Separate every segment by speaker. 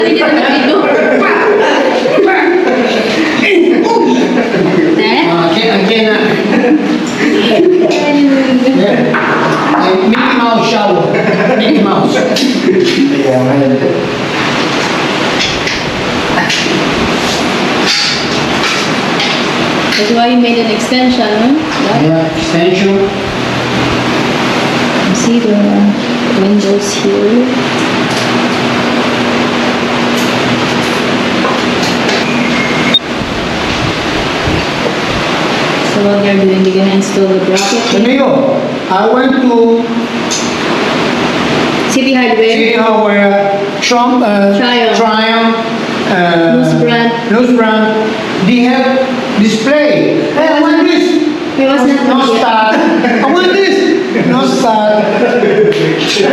Speaker 1: Mickey Mouse shower. Mickey Mouse.
Speaker 2: That's why you made an extension, huh?
Speaker 1: Yeah, extension.
Speaker 2: You see the windows here. So what they're doing, they're gonna install the bracket.
Speaker 1: Amigo, I went to
Speaker 2: City Hardware.
Speaker 1: City Hardware,
Speaker 2: Triumph.
Speaker 1: News brand. They have display. Hey, I want this.
Speaker 2: It was not
Speaker 1: No
Speaker 2: yet.
Speaker 1: star. I want this. No star.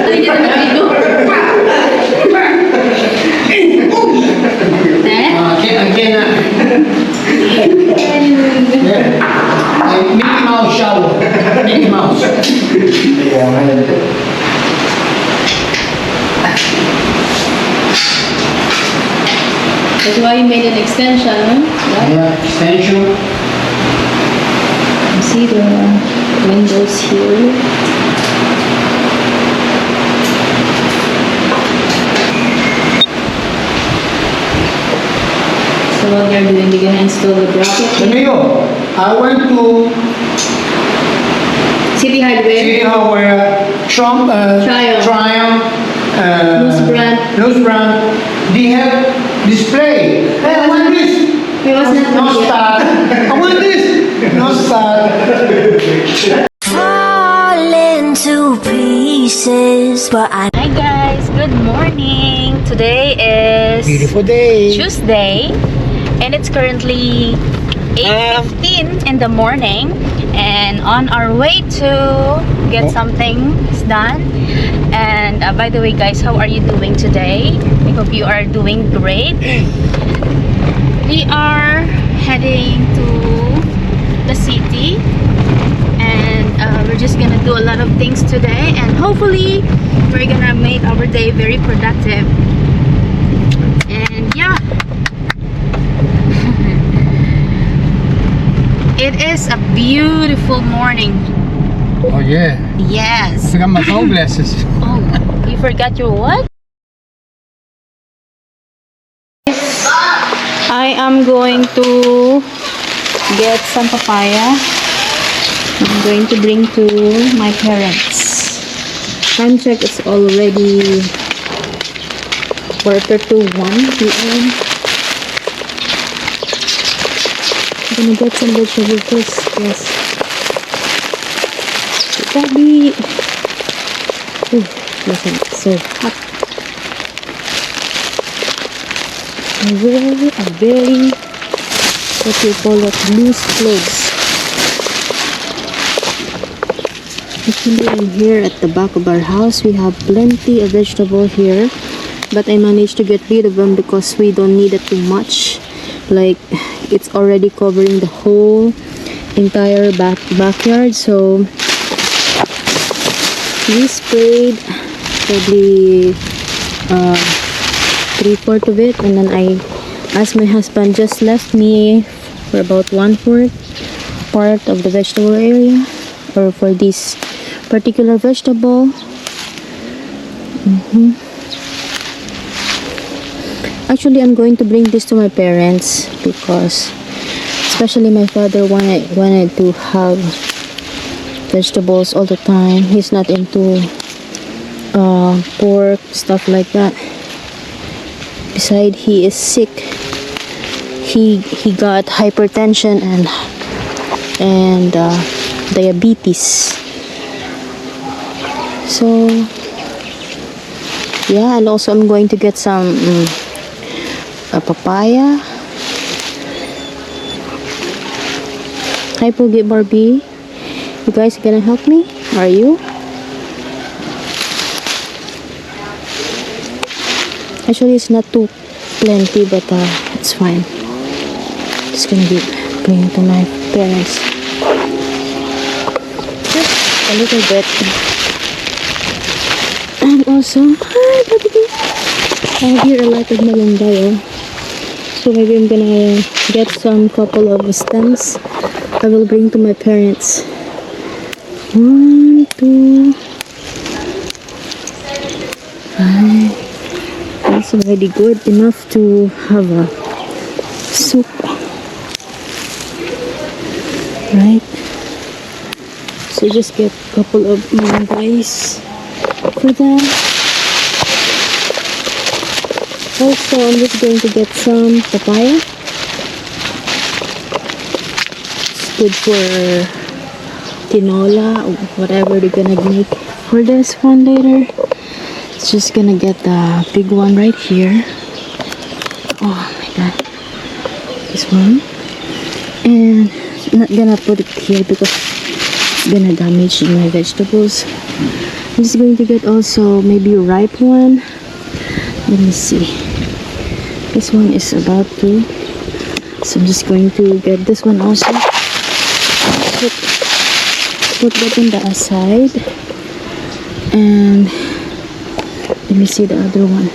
Speaker 2: Hindi na nag-video.
Speaker 1: Mickey Mouse shower. Mickey Mouse.
Speaker 2: That's why you made an extension, huh?
Speaker 1: Yeah, extension.
Speaker 2: You see the windows here. So what they're doing, they're gonna install the bracket.
Speaker 1: Amigo, I went to
Speaker 2: City Hardware.
Speaker 1: City Hardware,
Speaker 2: Triumph.
Speaker 1: News brand. They have display. Hey, I want this.
Speaker 2: It was not
Speaker 1: No
Speaker 2: yet.
Speaker 1: star. I want this. No star.
Speaker 3: Fall into pieces, but I
Speaker 2: Hi guys, good morning. Today is
Speaker 1: Beautiful day.
Speaker 2: Tuesday and it's currently 8:15 in the morning and on our way to get some things done. And by the way guys, how are you doing today? I hope you are doing great. We are heading to the city and we're just gonna do a lot of things today and hopefully we're gonna make our day very productive. And yeah, it is a beautiful morning.
Speaker 1: Oh yeah.
Speaker 2: Yes.
Speaker 1: I got my sunglasses.
Speaker 2: Oh, you forgot your what? I am going to get some papaya. I'm going to bring to my parents. Time check, it's already 1:45 p.m. I'm gonna get some vegetables first. Yes. Daddy. Oh, listen, it's so hot. I wear a very, what you call it, loose clothes. Actually, I'm here at the back of our house. We have plenty of vegetable here, but I managed to get rid of them because we don't need it too much. Like, it's already covering the whole entire backyard. So we sprayed probably 3/4 of it, and then I asked my husband just left me for about 1/4 part of the vegetable area, or for this particular vegetable. Actually, I'm going to bring this to my parents because especially my father wanted to have vegetables all the time. He's not into pork, stuff like that. Besides, he is sick. He got hypertension and diabetes. So yeah, and also I'm going to get some a papaya. Hi Poogie Barbie, you guys gonna help me? Are you? Actually, it's not too plenty, but it's fine. Just gonna bring it to my parents. Just a little bit. And also, hi, baby. I have here a lot of malunggay, so maybe I'm gonna get some couple of stems I will bring to my parents. 1, 2, 5. That's already good enough to have a soup, right? So just get a couple of malunggays for that. Also, I'm just going to get some papaya. It's good for tinola or whatever they're gonna make for this one later. It's just gonna get the big one right here. Oh my god. This one. And I'm not gonna put it here because it's gonna damage my vegetables. I'm just going to get also maybe a ripe one. Let me see. This one is about to. So I'm just going to get this one also. Put that on the aside. And let me see the other one.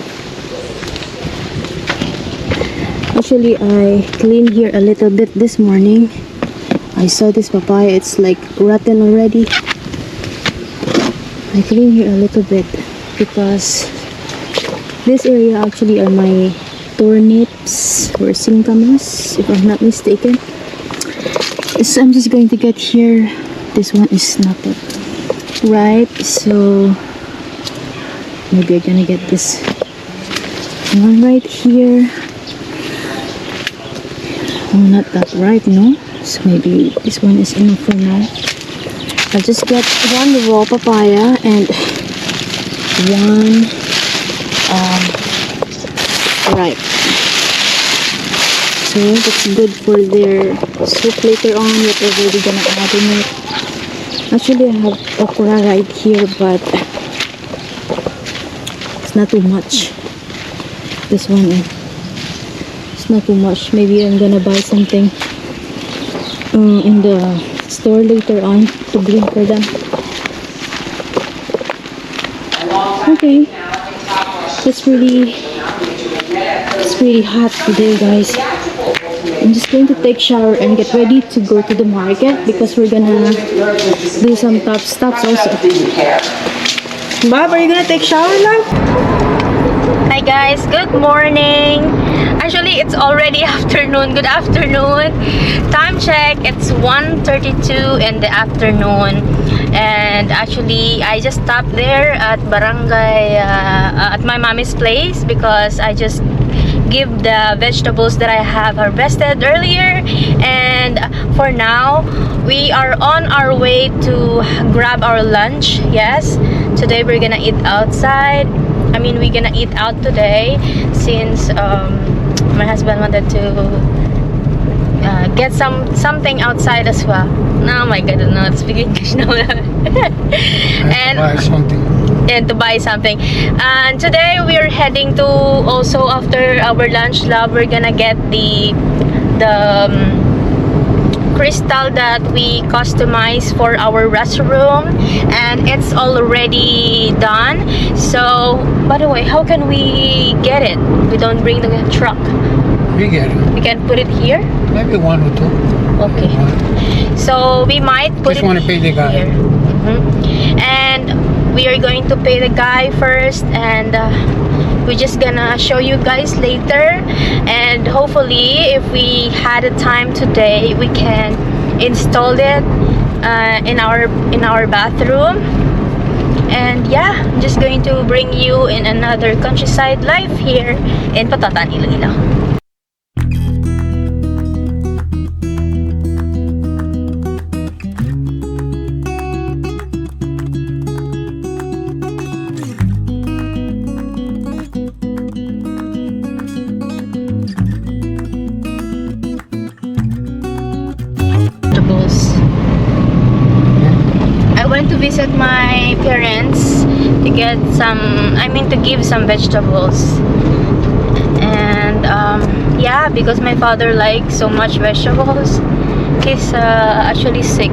Speaker 2: Actually, I cleaned here a little bit this morning. I saw this papaya. It's like rotten already. I cleaned here a little bit because this area actually are my turnips or singkamas, if I'm not mistaken. So I'm just going to get here. This one is not that ripe, so maybe I'm gonna get this one right here. Oh, not that ripe, no? So maybe this one is enough for now. I'll just get one raw papaya and one ripe. So that's good for their soup later on, whatever they're gonna add in it. Actually, I have okra right here, but it's not too much. This one, it's not too much. Maybe I'm gonna buy something in the store later on to bring for them. Okay, it's really hot today, guys. I'm just going to take shower and get ready to go to the market because we're gonna do some top stops also. Bob, are you gonna take shower now? Hi guys, good morning. Actually, it's already afternoon. Good afternoon. Time check, it's 1:32 in the afternoon. And actually, I just stopped there at barangay, at my mommy's place because I just give the vegetables that I have harvested earlier. And for now, we are on our way to grab our lunch. Yes, today we're gonna eat outside. I mean, we're gonna eat out today since my husband wanted to get something outside as well. Oh my god, I don't know how to speak English now. And
Speaker 1: buy something.
Speaker 2: and to buy something. And today we are heading to, also after our lunch lab, we're gonna get the crystal that we customize for our restroom, and it's already done. So, by the way, how can we get it? We don't bring the truck.
Speaker 1: We get it.
Speaker 2: We can put it here.
Speaker 1: Maybe 1 or 2.
Speaker 2: Okay. So we might put
Speaker 1: Just
Speaker 2: it
Speaker 1: wanna pay the guy.
Speaker 2: here. And we are going to pay the guy first, and we're just gonna show you guys later. And hopefully, if we had a time today, we can install it in our bathroom. And yeah, I'm just going to bring you in another countryside life here in Patatan, Iloilo. I went to visit my parents to get to give some vegetables. And yeah, because my father likes so much vegetables, he's actually sick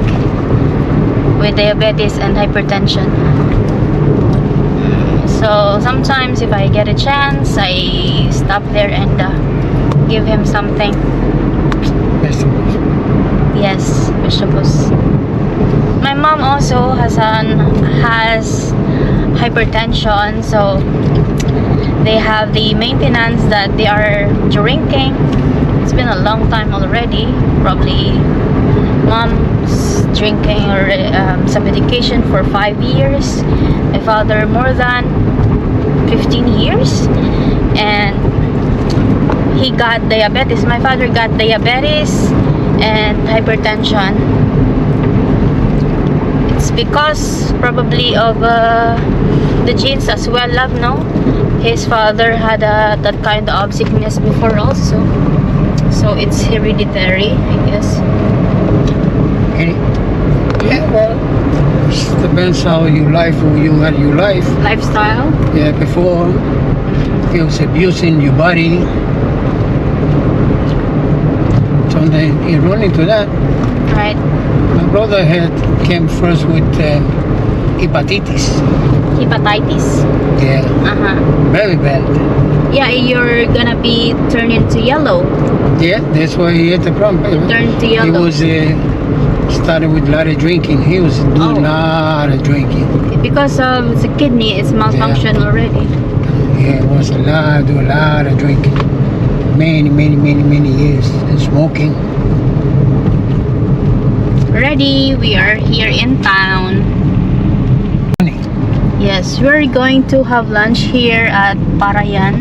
Speaker 2: with diabetes and hypertension. So sometimes if I get a chance, I stop there and give him something.
Speaker 1: Vegetables.
Speaker 2: Yes, vegetables. My mom also has hypertension, so they have the maintenance that they are drinking. It's been a long time already. Probably mom's drinking or some medication for 5 years. My father more than 15 years, and he got diabetes. My father got diabetes and hypertension. It's because probably of the genes as well, love, no? His father had that kind of sickness before also, so it's hereditary, I guess.
Speaker 1: Yeah, well, it depends how you had your life.
Speaker 2: Lifestyle.
Speaker 1: Yeah, before he was abusing your body. Sometimes you run into that.
Speaker 2: Right.
Speaker 1: My brother came first with hepatitis.
Speaker 2: Hepatitis.
Speaker 1: Yeah, very bad.
Speaker 2: Yeah, you're gonna be turned into yellow.
Speaker 1: Yeah, that's why he had the problem.
Speaker 2: Turned to
Speaker 1: He
Speaker 2: yellow.
Speaker 1: was started with a lot of drinking. He was doing a lot of drinking.
Speaker 2: Because of the kidney, it's malfunction already.
Speaker 1: Yeah, it was do a lot of drinking. Many years. And smoking.
Speaker 2: Ready, we are here in town. Yes, we're going to have lunch here at Parayan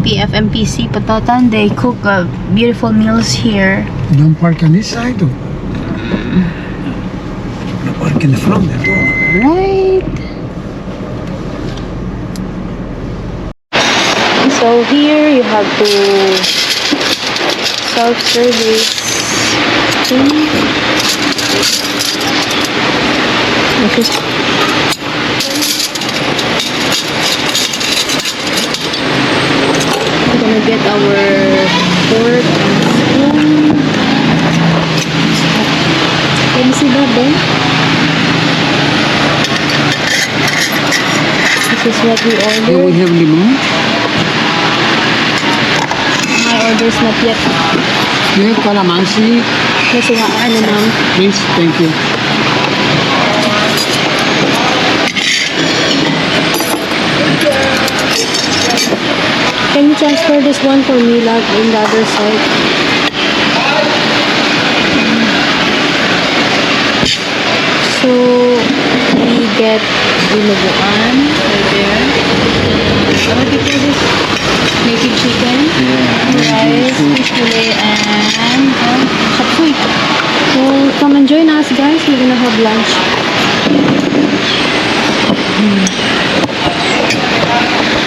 Speaker 2: PFMPC Patatan. They cook beautiful meals here.
Speaker 1: Don't park on this side though. You park in the front there too.
Speaker 2: Right. So here you have to self-service. We're gonna get our pork and spoon. Can you see that then? This is what we
Speaker 1: Here we
Speaker 2: ordered.
Speaker 1: have limon.
Speaker 2: My order's not yet.
Speaker 1: We have calamansi.
Speaker 2: Kasi nga, ano ma'am?
Speaker 1: Please, thank you.
Speaker 2: Can you transfer this one for me, love, in the other side? So, we get dinuguan right there. What do you call this? Naked chicken, rice, fish fillet, and chop suey. So, come and join us, guys. We're gonna have lunch.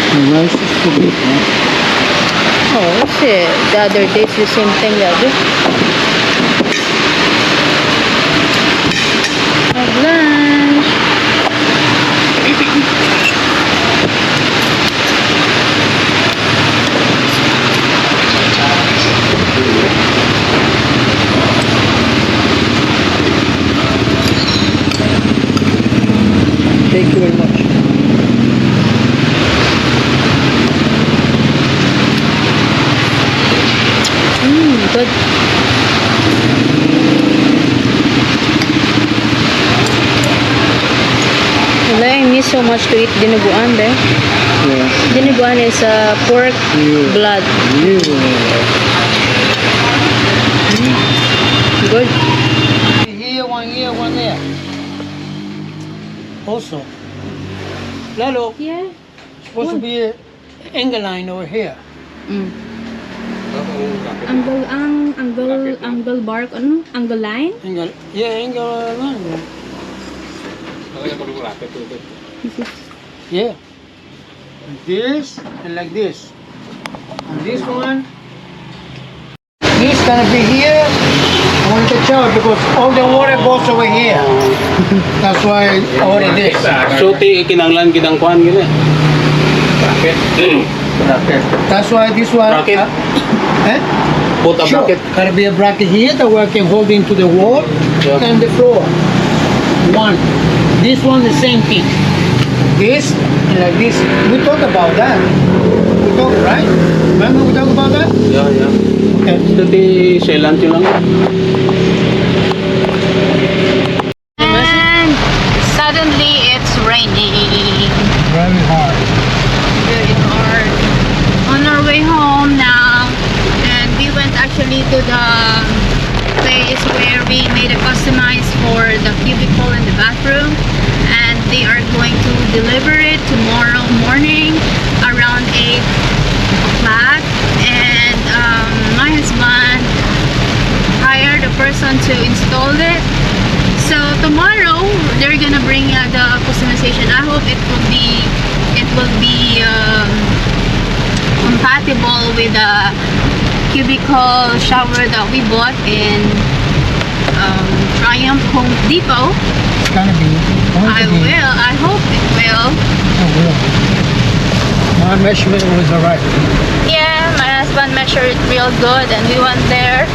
Speaker 1: The rice is too big, huh?
Speaker 2: Oh, what's it? The other day, it's the same thing, love. Have lunch.
Speaker 1: Thank you very much.
Speaker 2: Good. Wala, I miss so much to eat dinuguan, be.
Speaker 1: Yeah.
Speaker 2: Dinuguan is pork blood. Good.
Speaker 1: Here, one there. Also, Lalo,
Speaker 2: Yeah.
Speaker 1: supposed to be an angle line over here.
Speaker 2: Angle bark, ano? Angle line?
Speaker 1: Angle line. Yeah. Like this and like this. And this one, this gonna be here. I want to show it because all the water goes over here. That's why I ordered this.
Speaker 4: So, kinanglan kinangkuhan gini. Bracket.
Speaker 1: That's why this one.
Speaker 4: Bracket.
Speaker 1: Eh?
Speaker 4: Put a
Speaker 1: Sure.
Speaker 4: bracket.
Speaker 1: Gotta be a bracket here that we can hold into the wall
Speaker 4: Yeah.
Speaker 1: and the floor. One. This one the same thing. this and like this. We talk about that. We talk, right? Remember we talk about that?
Speaker 4: Yeah, yeah.
Speaker 1: Okay.
Speaker 4: Dati selan lang.
Speaker 2: And suddenly it's raining.
Speaker 1: Very hard.
Speaker 2: Very hard. On our way home now, and we went actually to the place where we made a customize for the cubicle in the bathroom, and they are going to deliver it tomorrow morning around 8 o'clock. And my husband hired a person to install it. So tomorrow they're gonna bring the customization. I hope it will be compatible with the cubicle shower that we bought in Triumph Home Depot.
Speaker 1: It's gonna be.
Speaker 2: I hope it will.
Speaker 1: It will. My measurement was alright.
Speaker 2: Yeah, my husband measured it real good, and we went there,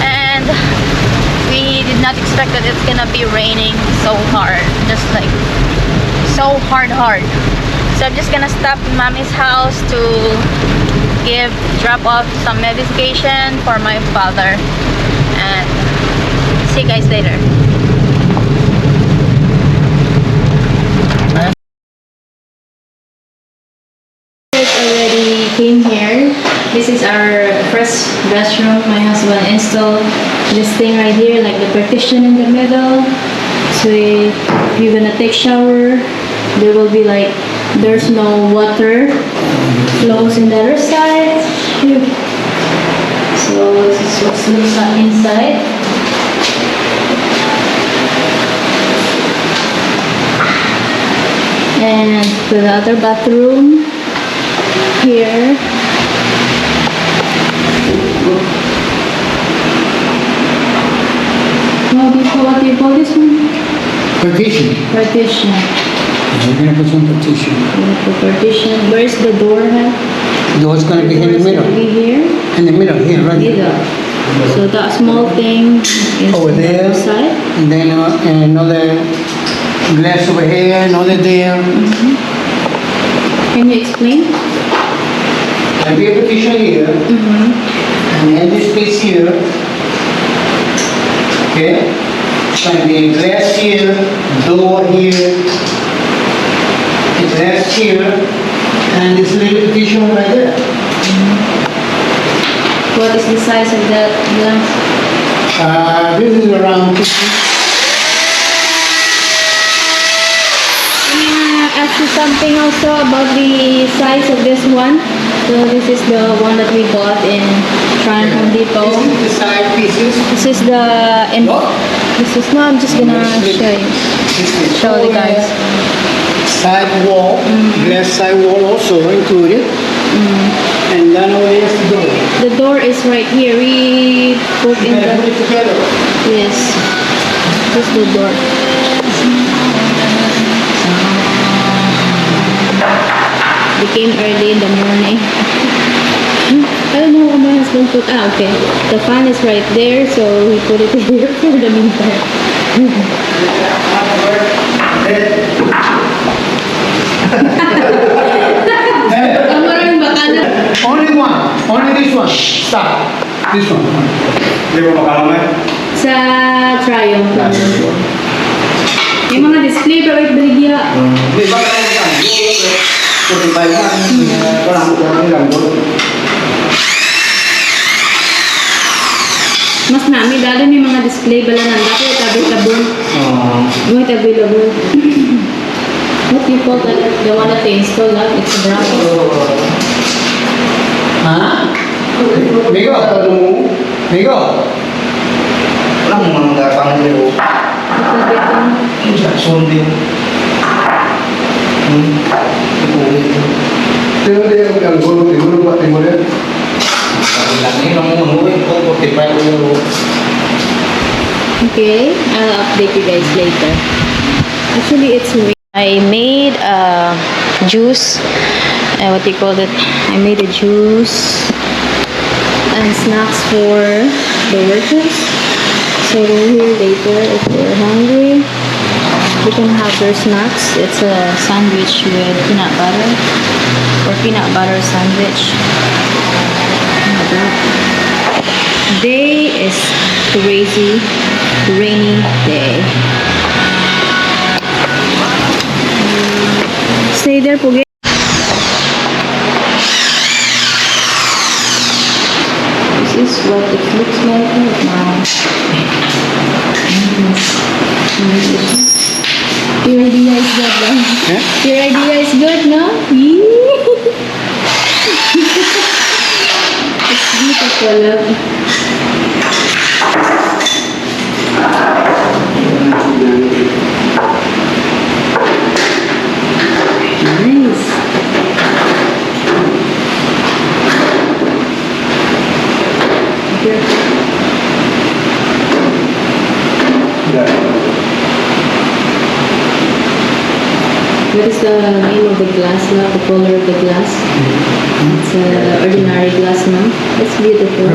Speaker 2: and we did not expect that it's gonna be raining so hard, just like so hard. So I'm just gonna stop in mommy's house to drop off some medication for my father, and see you guys later. Already came here. This is our first restroom. My husband installed this thing right here, like the partition in the middle. So if you're gonna take shower, there will be like, there's no water flows in the other side. So this is what looks like inside. And the other bathroom here. What do you call this one?
Speaker 1: Partition.
Speaker 2: Partition.
Speaker 1: We're gonna put some partition.
Speaker 2: Partition. Where's the door at?
Speaker 1: The door's gonna be in the
Speaker 2: Door's
Speaker 1: middle.
Speaker 2: gonna be here.
Speaker 1: In the middle, here, right?
Speaker 2: Middle. So that small thing is
Speaker 1: Over
Speaker 2: on the
Speaker 1: there.
Speaker 2: other side.
Speaker 1: And then another glass over here, another there.
Speaker 2: Can you explain?
Speaker 1: There'll be a partition here. And then this space here. Okay? It's gonna be a glass here, door here, a glass here, and this little partition right there.
Speaker 2: What is the size of that glass?
Speaker 1: This is around 50.
Speaker 2: Ask you something also about the size of this one. So this is the one that we bought in Triumph Home Depot.
Speaker 1: This is the side pieces.
Speaker 2: This is the
Speaker 1: What?
Speaker 2: this is no. I'm just gonna show you.
Speaker 1: This is
Speaker 2: Show the guys.
Speaker 1: Side wall, glass side wall also included. And then over here is the door.
Speaker 2: The door is right here. We put in
Speaker 1: And put
Speaker 2: the
Speaker 1: it together.
Speaker 2: yes. This is the door. We came early in the morning. I don't know what my husband put. Okay. The fan is right there, so he put it here for the meantime. Ang maraming bakana.
Speaker 1: Only one. Only this one. Stop. This one.
Speaker 4: Hindi mo makalamay?
Speaker 2: Sa Triumph. May mga display pa wait baligya.
Speaker 1: Di ba kaya yan? Puti tayo na. Parang lang doon.
Speaker 2: Mas nami dali may mga display bala nang dati tabi-tabon. May tabi-tabon. What do you call that? The one that they install that? It's a bracket.
Speaker 1: Ha? Migo? Migo?
Speaker 5: Walang mga gatang nilo. Sundin.
Speaker 1: Pero di ang gulo ba tingol yan?
Speaker 5: Lang yun ang umuwi ko, 45 euro.
Speaker 2: Okay, I'll update you guys later. Actually, it's I made a juice. What do you call it? I made a juice and snacks for the workers. So we'll hear later if they're hungry. You can have their snacks. It's a sandwich with peanut butter or peanut butter sandwich. Look at that. Day is crazy rainy day. Stay there, Pugi. This is what it looks like right now. Your idea is good, no? Your idea is good, no? Yee! It's beautiful. Nice. What is the name of the glass now? The color of the glass? It's ordinary glass now. It's beautiful.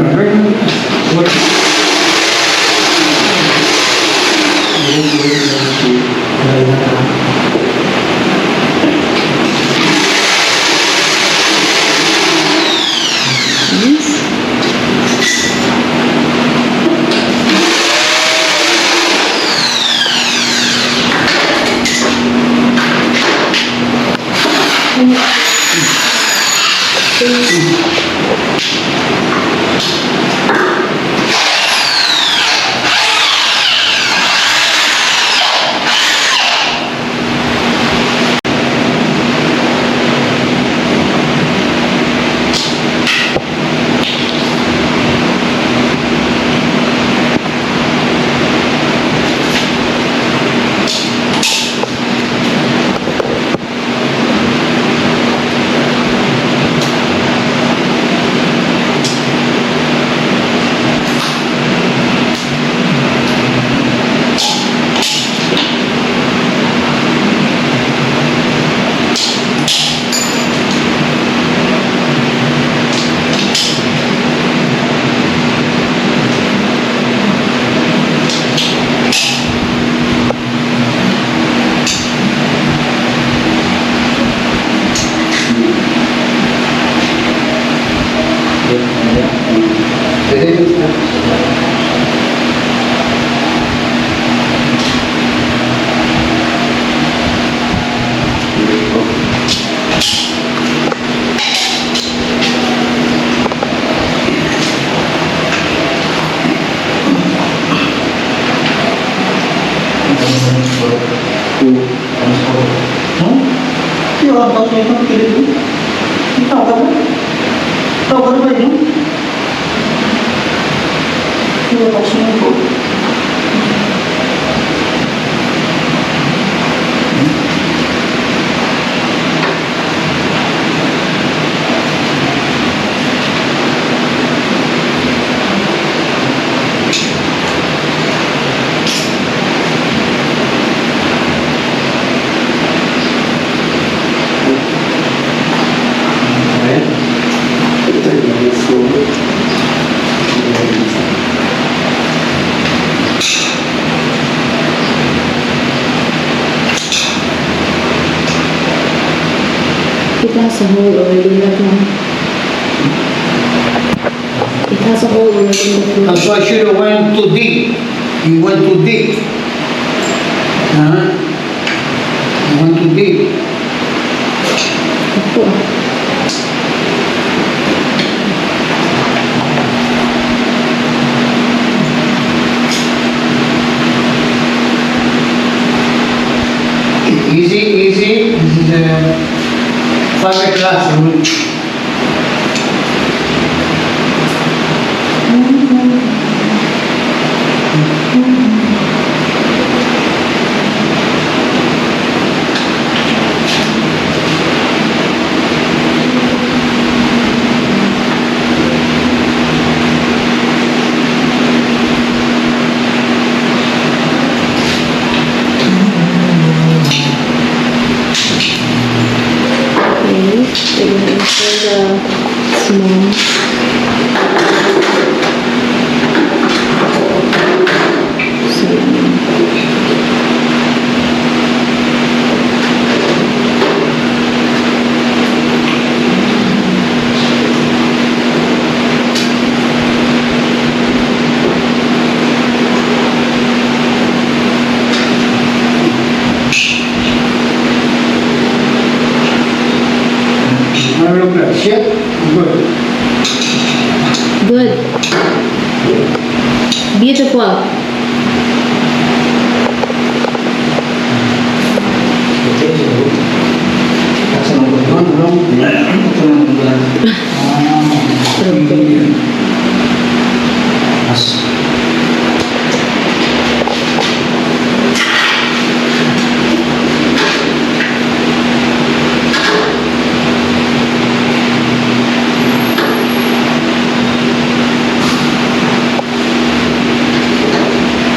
Speaker 2: Nice. It has a hole already right now. It has a hole already in the floor.
Speaker 1: That's why I should have went too deep. You went too deep. You went too deep.
Speaker 2: Ako.
Speaker 1: Easy, easy. This is a private classroom.
Speaker 2: 12.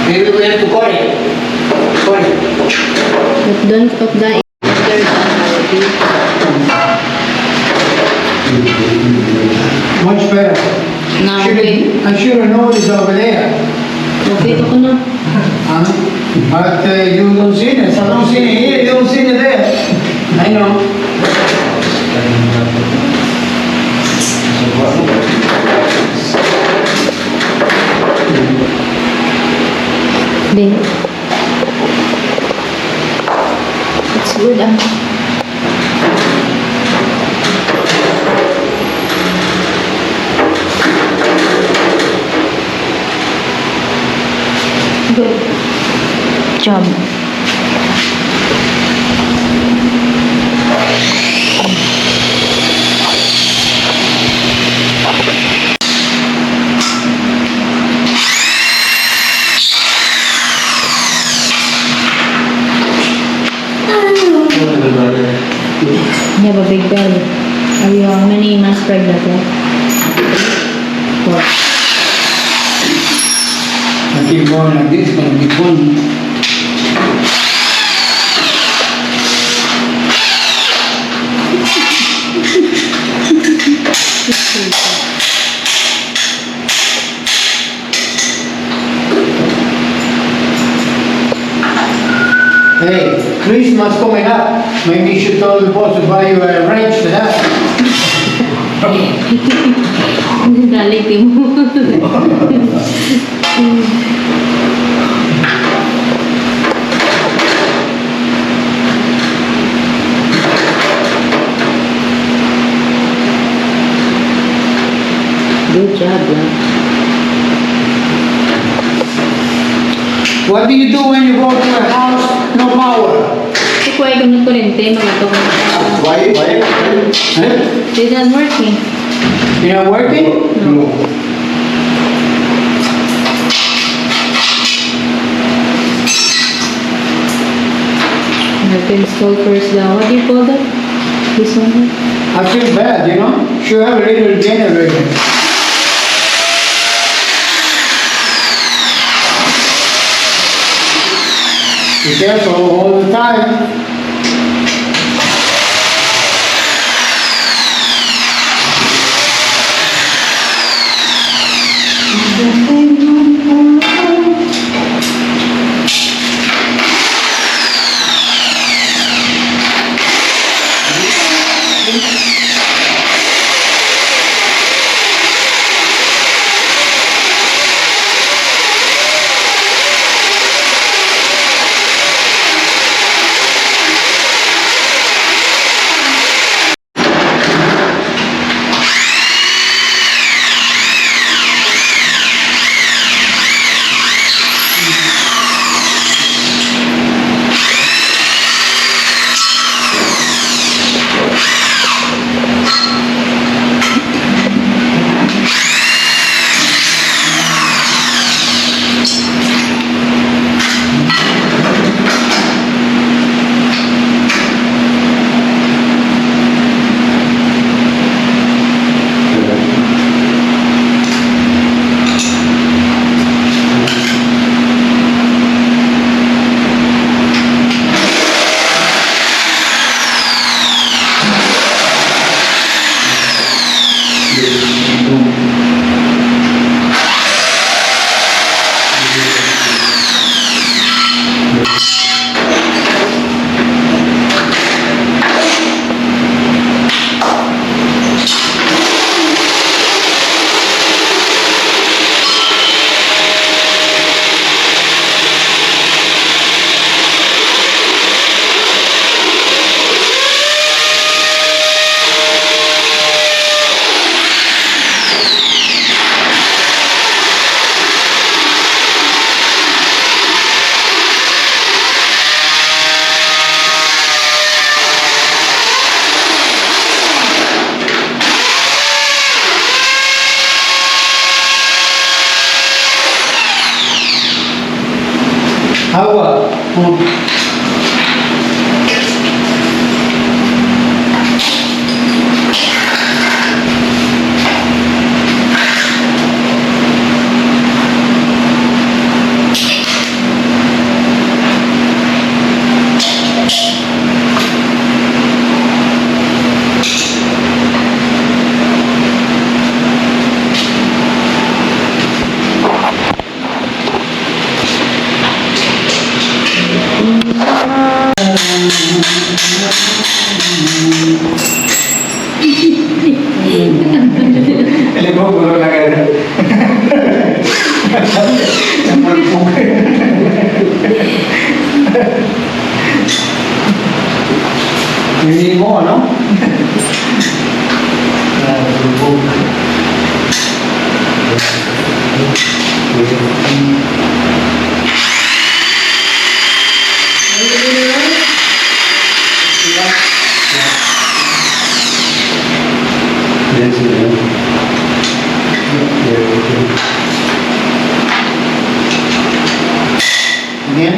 Speaker 1: Maybe we have to cut it. Cut it.
Speaker 2: But don't put the
Speaker 1: Much better.
Speaker 2: Now, okay.
Speaker 1: I should have known it's over there.
Speaker 2: Okay, ito ko na.
Speaker 1: But you don't see it. I don't see it here. You don't see it there. I know.
Speaker 2: Then, it's good, Good job. You have a big belly. Are you how many months pregnant? Four.
Speaker 1: I keep going like this, it's gonna be fun. Hey, Christmas coming up. Maybe you should tell the boss to buy you a range for that.
Speaker 2: Dali mo. Good job, love.
Speaker 1: What do you do when you go to a house, no power?
Speaker 2: Si Kuya gamit kurente, mga to.
Speaker 5: Why?
Speaker 1: Huh?
Speaker 2: It isn't working.
Speaker 1: You're not working?
Speaker 5: No.
Speaker 2: I have to install first the, what do you call that? This one?
Speaker 1: I feel bad, you know? Should have a little generator. Be careful all the time. Agua.
Speaker 5: Ele gogoro na cara.
Speaker 1: Hindi mo, ano? Again?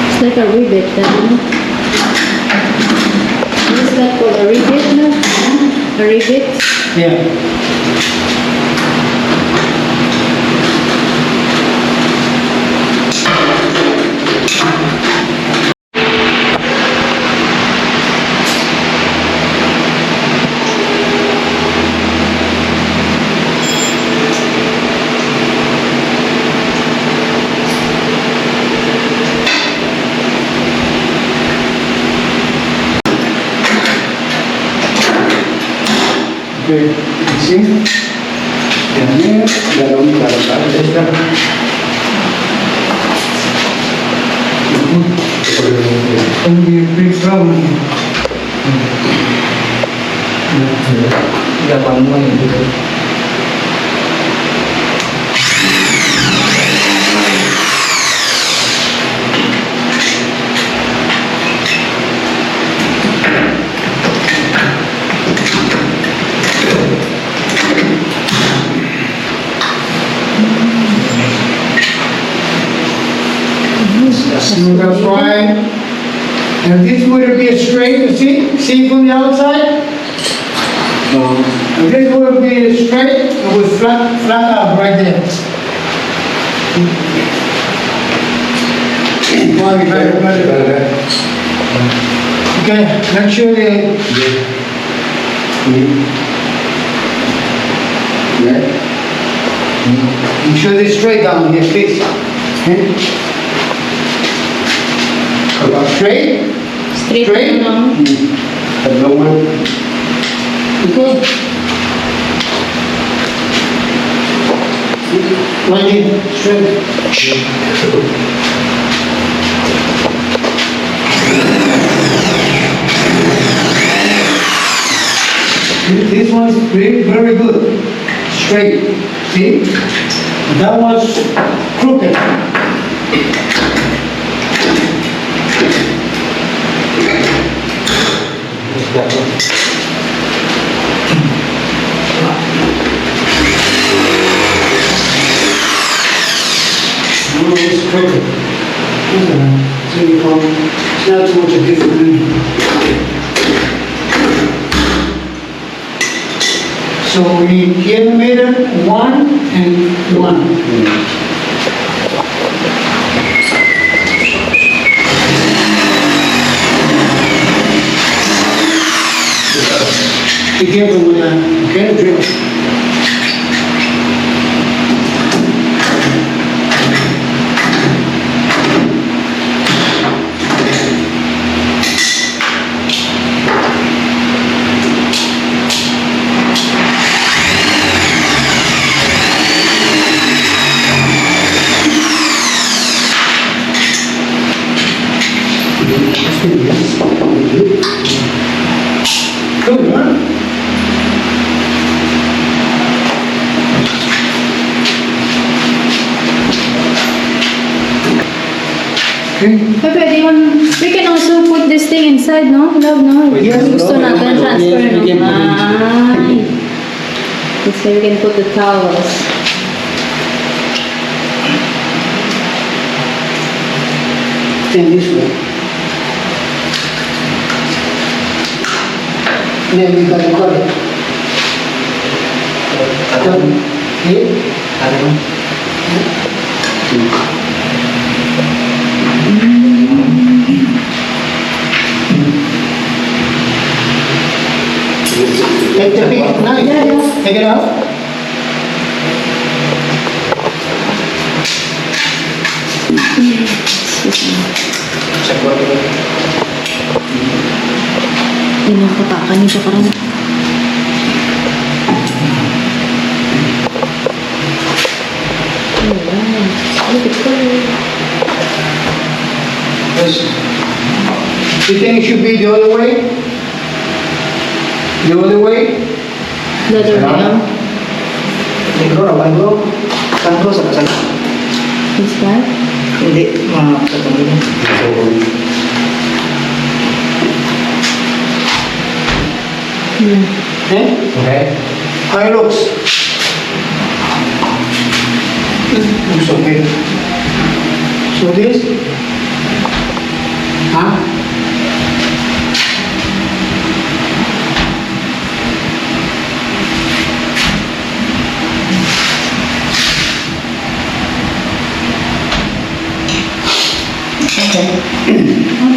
Speaker 2: It's like a rivet, no? Is that called a rivet, no? A rivet?
Speaker 1: Yeah. Okay, you see? Down there, that only got about this stuff. It's gonna be a big problem.
Speaker 5: Gampang mo yun.
Speaker 1: Smooth up fine. And this would be straight, you see? See from the outside? And this would be straight, it would flat up right there. Okay, make sure they... Make sure they're straight down here, please. Okay? Straight? Straight? Okay. Line in, straight. This one's very good. Straight. See? That one's crooked. No, it's perfect. Silicone. It's not too much a difference. So we need 10 meter, 1 and 1. Be careful with that, okay, drill. Good, huh? Okay.
Speaker 2: Pwede yun. We can also put this thing inside, no? Love, no?
Speaker 1: Yes,
Speaker 2: Gusto
Speaker 1: no,
Speaker 2: natin
Speaker 1: no,
Speaker 2: transfer,
Speaker 1: yes, we
Speaker 2: no?
Speaker 1: can put it.
Speaker 2: Ay. This way we can put the towels.
Speaker 1: Then this way. Then we got to cut it. Cut it. Here. Take the big knife. Take it out.
Speaker 2: Yun ang patakan nito pa rin.
Speaker 1: Yes. You think it should be the other way? The other way?
Speaker 2: The other way, no?
Speaker 6: Siguro, bago. Saan ko? Sa kasal?
Speaker 2: This part?
Speaker 6: Hindi, mga sa pamilya.
Speaker 1: Eh?
Speaker 5: Okay.
Speaker 1: How it looks? Looks okay. So this? Huh?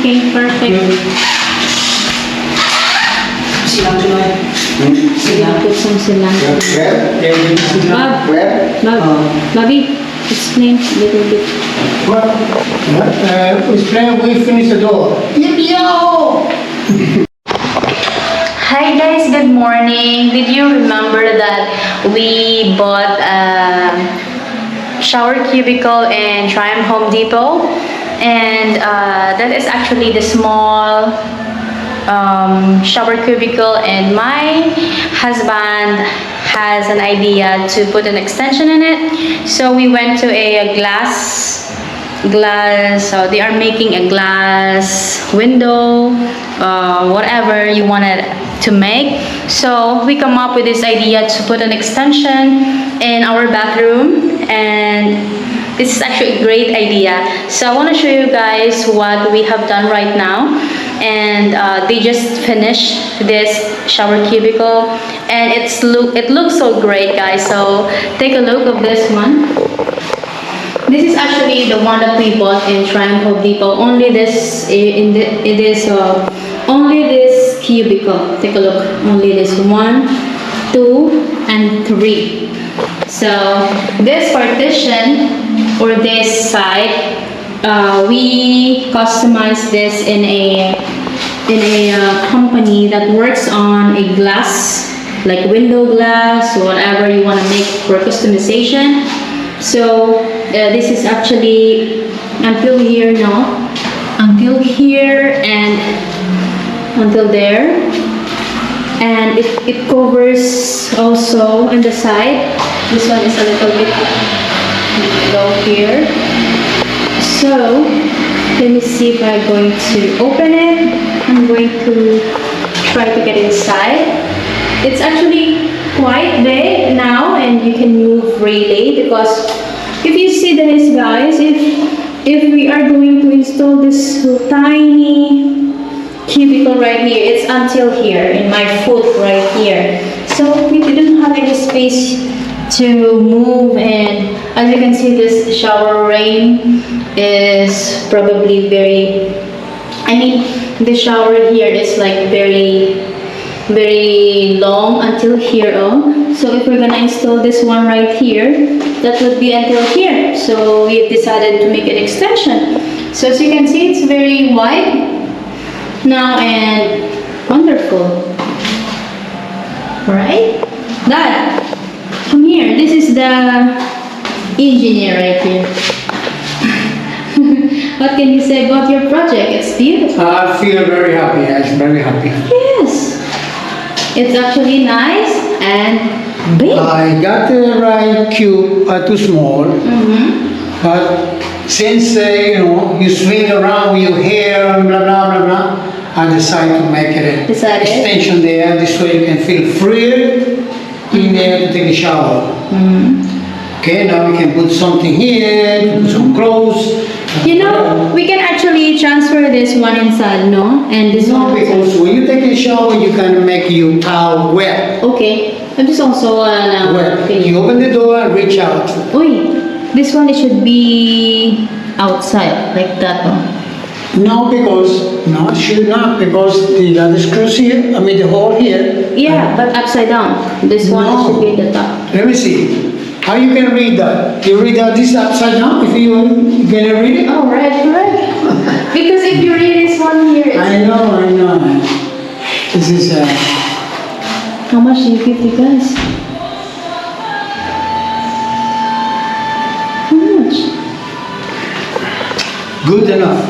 Speaker 2: Okay, perfect.
Speaker 6: Silang sunay.
Speaker 2: Silang. Put some silang.
Speaker 1: Where? Yeah,
Speaker 2: Bob,
Speaker 1: where?
Speaker 2: Bobby, explain a little bit.
Speaker 1: Well, we finish the door. Yo!
Speaker 2: Hi guys, good morning. Did you remember that we bought a shower cubicle in Triumph Home Depot? And that is actually the small shower cubicle, and my husband has an idea to put an extension in it. So we went to a glass, so they are making a glass window, whatever you wanted to make. So we come up with this idea to put an extension in our bathroom, and this is actually a great idea. So I want to show you guys what we have done right now. And they just finished this shower cubicle, and it looks so great, guys. So take a look of this one. This is actually the one that we bought in Triumph Home Depot. Only this only this cubicle. Take a look. Only this 1, 2, and 3. So this partition or this side, we customized this in a company that works on a glass, like window glass, whatever you want to make for customization. So this is actually until here, no? Until here and until there. And it covers also on the side. This one is a little bit low here. So let me see if I'm going to open it. I'm going to try to get inside. It's actually quite big now, and you can move freely because if you see this, guys, if we are going to install this tiny cubicle right here, it's until here in my foot right here. So we didn't have any space to move, and as you can see, this shower rain is probably very, the shower here is like very long until here. So if we're gonna install this one right here, that would be until here. So we've decided to make an extension. So as you can see, it's very wide now and wonderful. Right? Dad, come here. This is the engineer right here. What can you say about your project? It's beautiful.
Speaker 1: I feel very happy, yes, very happy.
Speaker 2: Yes. It's actually nice and big.
Speaker 1: I got the right cube, too small, but since you swing around with your hair and blah blah blah blah, I decided to make it an
Speaker 2: Decided?
Speaker 1: extension there. This way you can feel free in there to take a shower. Okay, now we can put something here, put some clothes.
Speaker 2: You know, we can actually transfer this one inside, no? And this
Speaker 1: No,
Speaker 2: one.
Speaker 1: because when you take a shower, you can make your towel wet.
Speaker 2: Okay. And this also
Speaker 1: Wet. You open the door and reach out.
Speaker 2: Uy, this one it should be outside like that one.
Speaker 1: No, it should not, because the other screws here, the hole here.
Speaker 2: Yeah, but upside down. This one
Speaker 1: No.
Speaker 2: should be in the top.
Speaker 1: Let me see. How you can read that? You read that this upside down if you gonna read it?
Speaker 2: Oh, right. Because if you read this one here, it's
Speaker 1: I know. This is
Speaker 2: how much do you give you guys? How much?
Speaker 1: good enough.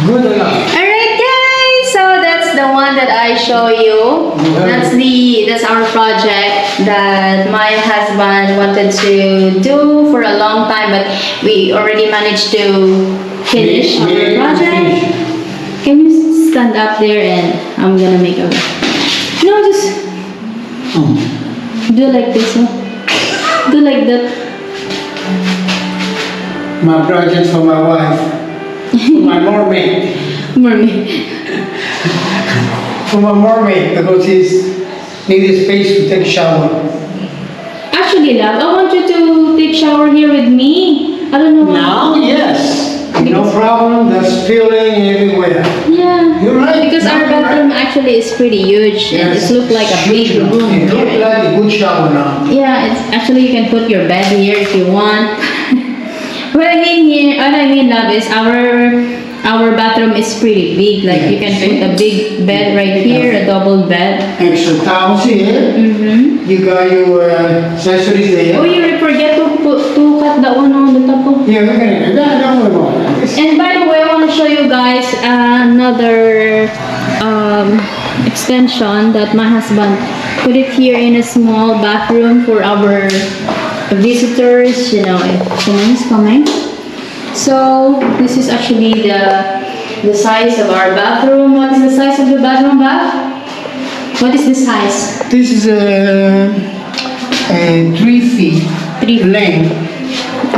Speaker 1: Good enough.
Speaker 2: Alright guys, so that's the one that I show you. That's our project that my husband wanted to do for a long time, but we already managed to finish our project. Can you stand up there and I'm gonna make a just do like this, huh? Do like that.
Speaker 1: My project for my wife, for my mermaid,
Speaker 2: Mermaid.
Speaker 1: for my mermaid, because she's need a space to take a shower.
Speaker 2: Actually, love, I want you to take shower here with me. I don't know why.
Speaker 1: Now, yes, no problem. There's spilling everywhere.
Speaker 2: Yeah.
Speaker 1: You're right.
Speaker 2: Because our bathroom actually is pretty huge. And
Speaker 1: Yes,
Speaker 2: it looks like a big
Speaker 1: huge.
Speaker 2: room.
Speaker 1: It looks like a good shower now.
Speaker 2: Yeah, it's actually you can put your bed here if you want. What I mean, love, is our bathroom is pretty big. Like you can put a big bed right here, a double bed.
Speaker 1: Extra towels here. You got your accessories there.
Speaker 2: Oh, you forget to cut that one on the top of.
Speaker 1: Yeah, we're gonna do that. Don't worry about it.
Speaker 2: And by the way, I want to show you guys another extension that my husband put it here in a small bathroom for our visitors, if someone is coming. So this is actually the size of our bathroom. What is the size of the bathroom, Beth? What is the size?
Speaker 1: This is a 3 feet
Speaker 2: 3
Speaker 1: length.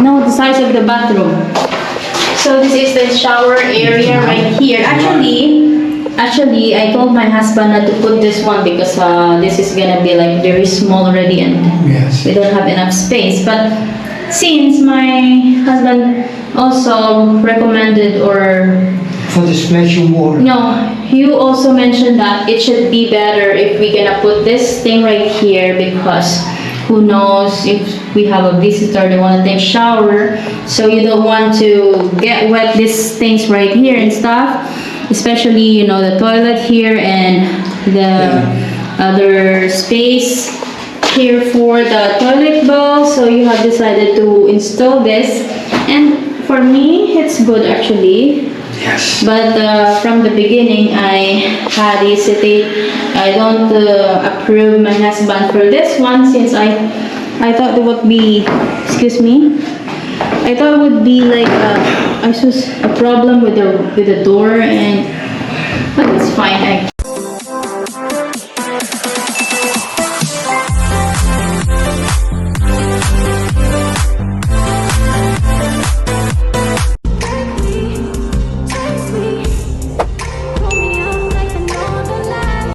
Speaker 2: No, the size of the bathroom. So this is the shower area right here. Actually, I told my husband not to put this one because this is gonna be like very small already and
Speaker 1: Yes.
Speaker 2: we don't have enough space. But since my husband also recommended
Speaker 1: For the splashing water.
Speaker 2: you also mentioned that it should be better if we're gonna put this thing right here, because who knows if we have a visitor, they want to take shower, so you don't want to get wet these things right here and stuff, especially the toilet here and the other space here for the toilet bowl. So you have decided to install this, and for me it's good actually.
Speaker 1: Yes.
Speaker 2: But from the beginning, I had hesitate. I don't approve my husband for this one, since I thought it would be, I thought it would be like a problem with the door, but it's fine.